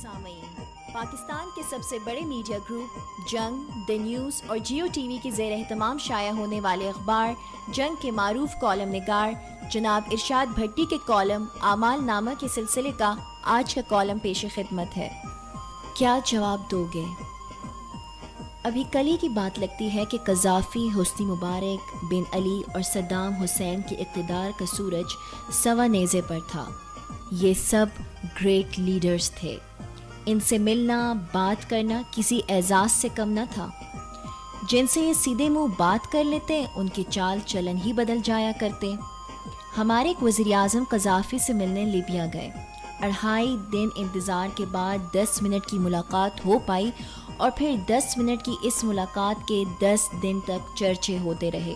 سامعین، پاکستان کے سب سے بڑے میڈیا گروپ جنگ، دی نیوز اور جیو ٹی وی کے زیر اہتمام شائع ہونے والے اخبار جنگ کے معروف کالم نگار جناب ارشاد بھٹی کے کالم اعمال نامہ کے سلسلے کا آج کا کالم پیش خدمت ہے۔ کیا جواب دو گے؟ ابھی کل ہی کی بات لگتی ہے کہ قذافی، حسنی مبارک، بن علی اور صدام حسین کے اقتدار کا سورج سوا نیزے پر تھا۔ یہ سب گریٹ لیڈرز تھے۔ ان سے ملنا، بات کرنا کسی اعزاز سے کم نہ تھا۔ جن سے یہ سیدھے منہ بات کر لیتے ان کے چال چلن ہی بدل جایا کرتے۔ ہمارے ایک وزیر اعظم قذافی سے ملنے لیبیا گئے۔ 2.5 دن انتظار کے بعد 10 منٹ کی ملاقات ہو پائی اور پھر 10 منٹ کی اس ملاقات کے 10 دن تک چرچے ہوتے رہے۔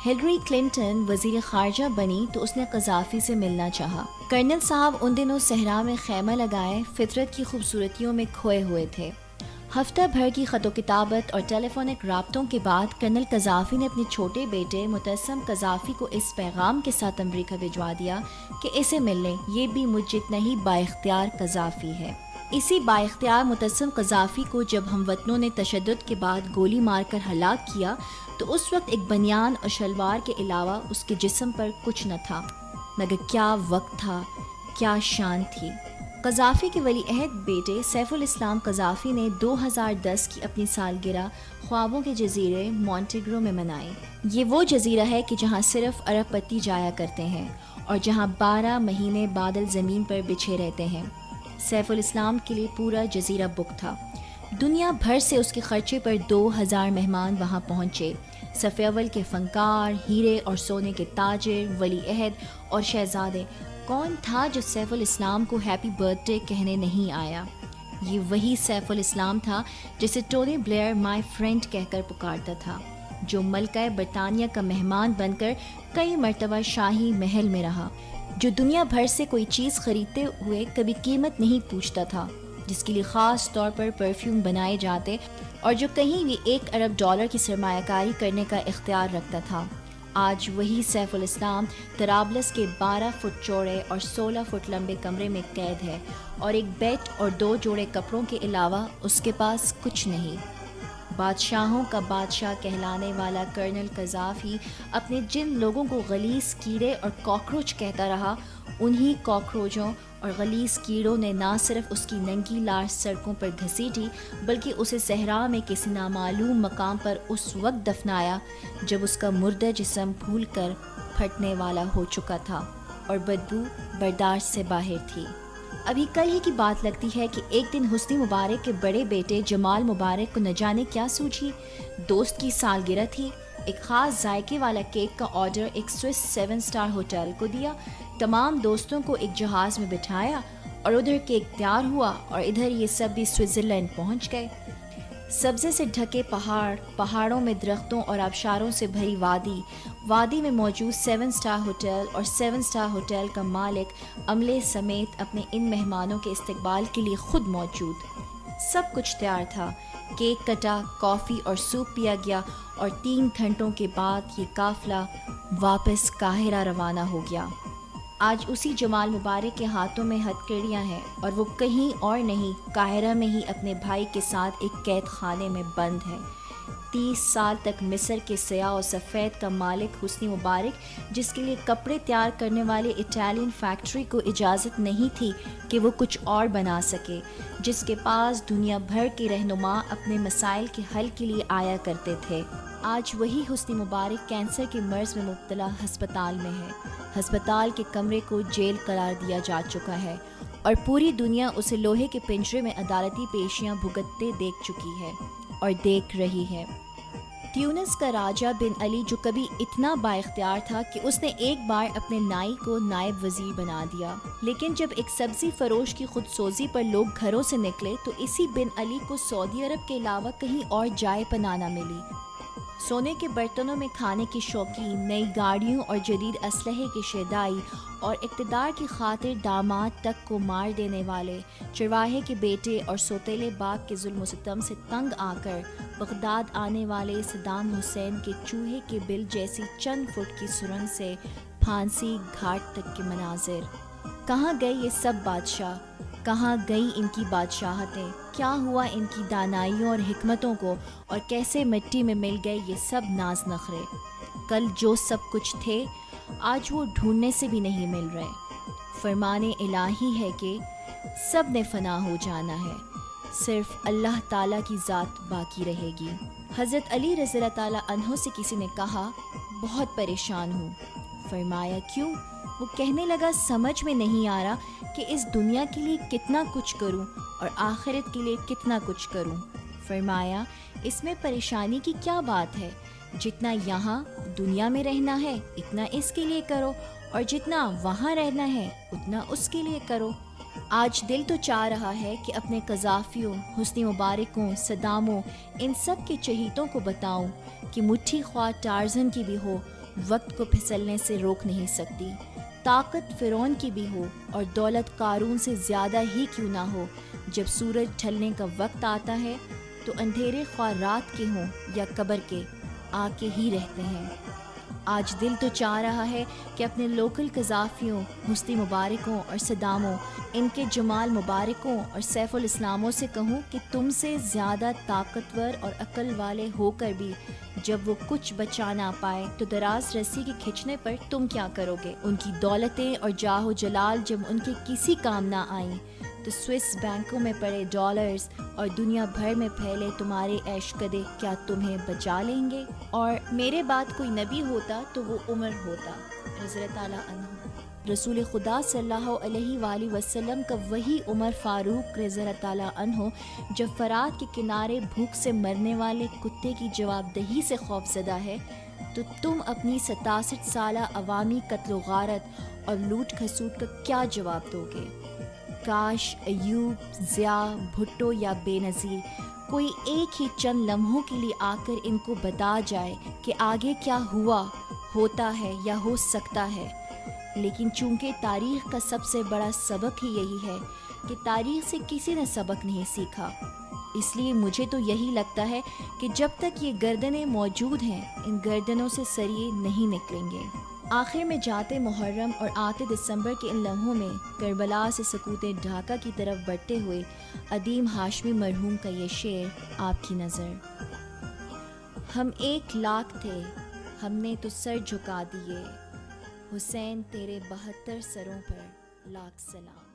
ہلری کلنٹن وزیر خارجہ بنی تو اس نے قذافی سے ملنا چاہا۔ کرنل صاحب ان دنوں صحرا میں خیمہ لگائے فطرت کی خوبصورتیوں میں کھوئے ہوئے تھے۔ ہفتہ بھر کی خط و کتابت اور ٹیلی فونک رابطوں کے بعد کرنل قذافی نے اپنے چھوٹے بیٹے متسم قذافی کو اس پیغام کے ساتھ امریکہ بھجوا دیا کہ اسے مل لیں، یہ بھی مجھ جتنا ہی بااختیار قذافی ہے۔ اسی بااختیار متسم قذافی کو جب ہم وطنوں نے تشدد کے بعد گولی مار کر ہلاک کیا تو اس وقت ایک بنیان اور شلوار کے علاوہ اس کے جسم پر کچھ نہ تھا، مگر کیا وقت تھا، کیا شان تھی۔ قذافی کے ولی عہد بیٹے سیف الاسلام قذافی نے 2010 کی اپنی سالگرہ خوابوں کے جزیرے مونٹیگرو میں منائی۔ یہ وہ جزیرہ ہے کہ جہاں صرف ارب پتی جایا کرتے ہیں اور جہاں 12 مہینے بادل زمین پر بچھے رہتے ہیں۔ سیف الاسلام کے لیے پورا جزیرہ بک تھا۔ دنیا بھر سے اس کے خرچے پر 2000 مہمان وہاں پہنچے۔ صف اول کے فنکار، ہیرے اور سونے کے تاجر، ولی عہد اور شہزادے۔ کون تھا جو سیف الاسلام کو ہیپی برتھ ڈے کہنے نہیں آیا؟ یہ وہی سیف الاسلام تھا جسے ٹونی بلیئر مائی فرینڈ کہہ کر پکارتا تھا، جو ملکہ برطانیہ کا مہمان بن کر کئی مرتبہ شاہی محل میں رہا، جو دنیا بھر سے کوئی چیز خریدتے ہوئے کبھی قیمت نہیں پوچھتا تھا، جس کے لیے خاص طور پر پرفیوم بنائے جاتے اور جو کہیں بھی $1 ارب کی سرمایہ کاری کرنے کا اختیار رکھتا تھا۔ آج وہی سیف الاسلام طرابلس کے 12 فٹ چوڑے اور 16 فٹ لمبے کمرے میں قید ہے اور ایک بیڈ اور 2 جوڑے کپڑوں کے علاوہ اس کے پاس کچھ نہیں۔ بادشاہوں کا بادشاہ کہلانے والا کرنل قذافی اپنے جن لوگوں کو غلیظ کیڑے اور کاکروچ کہتا رہا، انہی کاکروچوں اور غلیظ کیڑوں نے نہ صرف اس کی ننگی لاش سڑکوں پر گھسیٹی بلکہ اسے صحرا میں کسی نامعلوم مقام پر اس وقت دفنایا جب اس کا مردہ جسم پھول کر پھٹنے والا ہو چکا تھا اور بدبو برداشت سے باہر تھی۔ ابھی کل ہی کی بات لگتی ہے کہ ایک دن حسنی مبارک کے بڑے بیٹے جمال مبارک کو نہ جانے کیا سوچی، دوست کی سالگرہ تھی، ایک خاص ذائقے والا کیک کا آرڈر ایک سوئس 7 اسٹار ہوٹل کو دیا، تمام دوستوں کو ایک جہاز میں بٹھایا اور ادھر کیک تیار ہوا اور ادھر یہ سب بھی سوئٹزرلینڈ پہنچ گئے۔ سبزے سے ڈھکے پہاڑ، پہاڑوں میں درختوں اور آبشاروں سے بھری وادی، وادی میں موجود 7 اسٹار ہوٹل اور 7 اسٹار ہوٹل کا مالک عملے سمیت اپنے ان مہمانوں کے استقبال کے لیے خود موجود۔ سب کچھ تیار تھا، کیک کٹا، کافی اور سوپ پیا گیا اور 3 گھنٹوں کے بعد یہ قافلہ واپس قاہرہ روانہ ہو گیا۔ آج اسی جمال مبارک کے ہاتھوں میں ہتھکڑیاں ہیں اور وہ کہیں اور نہیں، قاہرہ میں ہی اپنے بھائی کے ساتھ ایک قید خانے میں بند ہے۔ 30 سال تک مصر کے سیاہ و سفید کا مالک حسنی مبارک، جس کے لیے کپڑے تیار کرنے والے اٹالین فیکٹری کو اجازت نہیں تھی کہ وہ کچھ اور بنا سکے، جس کے پاس دنیا بھر کے رہنما اپنے مسائل کے حل کے لیے آیا کرتے تھے، آج وہی حسنی مبارک کینسر کے مرض میں مبتلا ہسپتال میں ہے۔ ہسپتال کے کمرے کو جیل قرار دیا جا چکا ہے اور پوری دنیا اسے لوہے کے پنجرے میں عدالتی پیشیاں بھگتتے دیکھ چکی ہے اور دیکھ رہی ہے۔ تیونس کا راجہ بن علی، جو کبھی اتنا بااختیار تھا کہ اس نے ایک بار اپنے نائی کو نائب وزیر بنا دیا، لیکن جب ایک سبزی فروش کی خود سوزی پر لوگ گھروں سے نکلے تو اسی بن علی کو سعودی عرب کے علاوہ کہیں اور جائے پناہ نہ ملی۔ سونے کے برتنوں میں کھانے کی شوقین، نئی گاڑیوں اور جدید اسلحے کی شیدائی اور اقتدار کی خاطر داماد تک کو مار دینے والے، چرواہے کے بیٹے اور سوتیلے باغ کے ظلم و ستم سے تنگ آ کر بغداد آنے والے صدام حسین کے چوہے کے بل جیسی چند فٹ کی سرنگ سے پھانسی گھاٹ تک کے مناظر۔ کہاں گئے یہ سب بادشاہ؟ کہاں گئی ان کی بادشاہتیں، کیا ہوا ان کی دانائیوں اور حکمتوں کو، اور کیسے مٹی میں مل گئے یہ سب ناز نخرے۔ کل جو سب کچھ تھے آج وہ ڈھونڈنے سے بھی نہیں مل رہے۔ فرمان الہی ہے کہ سب نے فنا ہو جانا ہے، صرف اللہ تعالیٰ کی ذات باقی رہے گی۔ حضرت علی رضی اللہ تعالیٰ عنہ سے کسی نے کہا بہت پریشان ہوں۔ فرمایا کیوں؟ وہ کہنے لگا سمجھ میں نہیں آ رہا کہ اس دنیا کے لیے کتنا کچھ کروں اور آخرت کے لیے کتنا کچھ کروں۔ فرمایا اس میں پریشانی کی کیا بات ہے، جتنا یہاں دنیا میں رہنا ہے اتنا اس کے لیے کرو، اور جتنا وہاں رہنا ہے اتنا اس کے لیے کرو۔ آج دل تو چاہ رہا ہے کہ اپنے قذافیوں، حسنی مبارکوں، صداموں، ان سب کے چہیتوں کو بتاؤں کہ مٹھی خواہ ٹارزن کی بھی ہو وقت کو پھسلنے سے روک نہیں سکتی، طاقت فرعون کی بھی ہو اور دولت قارون سے زیادہ ہی کیوں نہ ہو، جب سورج ڈھلنے کا وقت آتا ہے تو اندھیرے خواہ رات کے ہوں یا قبر کے آ کے ہی رہتے ہیں۔ آج دل تو چاہ رہا ہے کہ اپنے لوکل قذافیوں، حسنی مبارکوں اور صداموں، ان کے جمال مبارکوں اور سیف الاسلاموں سے کہوں کہ تم سے زیادہ طاقتور اور عقل والے ہو کر بھی جب وہ کچھ بچا نہ پائے تو دراز رسی کے کھچنے پر تم کیا کرو گے؟ ان کی دولتیں اور جاہ و جلال جب ان کے کسی کام نہ آئیں تو سوئس بینکوں میں پڑے ڈالرز اور دنیا بھر میں پھیلے تمہارے عیش کدے کیا تمہیں بچا لیں گے؟ اور میرے بعد کوئی نبی ہوتا تو وہ عمر ہوتا رضی اللہ تعالیٰ عنہ۔ رسول خدا صلی اللہ علیہ وآلہ وسلم کا وہی عمر فاروق رضی اللہ تعالیٰ عنہ جب فرات کے کنارے بھوک سے مرنے والے کتے کی جواب دہی سے خوف زدہ ہے، تو تم اپنی 67 سالہ عوامی قتل و غارت اور لوٹ کھسوٹ کا کیا جواب دو گے؟ کاش ایوب، ضیاء، بھٹو یا بے نظیر کوئی ایک ہی چند لمحوں کے لیے آ کر ان کو بتا جائے کہ آگے کیا ہوا، ہوتا ہے یا ہو سکتا ہے۔ لیکن چونکہ تاریخ کا سب سے بڑا سبق ہی یہی ہے کہ تاریخ سے کسی نے سبق نہیں سیکھا، اس لیے مجھے تو یہی لگتا ہے کہ جب تک یہ گردنیں موجود ہیں ان گردنوں سے سریے نہیں نکلیں گے۔ آخر میں جاتے محرم اور آتے دسمبر کے ان لمحوں میں کربلا سے سکوت ڈھاکہ کی طرف بڑھتے ہوئے عدیم ہاشمی مرحوم کا یہ شعر آپ کی نظر۔ ہم 1,00,000 تھے، ہم نے تو سر جھکا دیے، حسین تیرے 72 سروں پر لاکھ سلام۔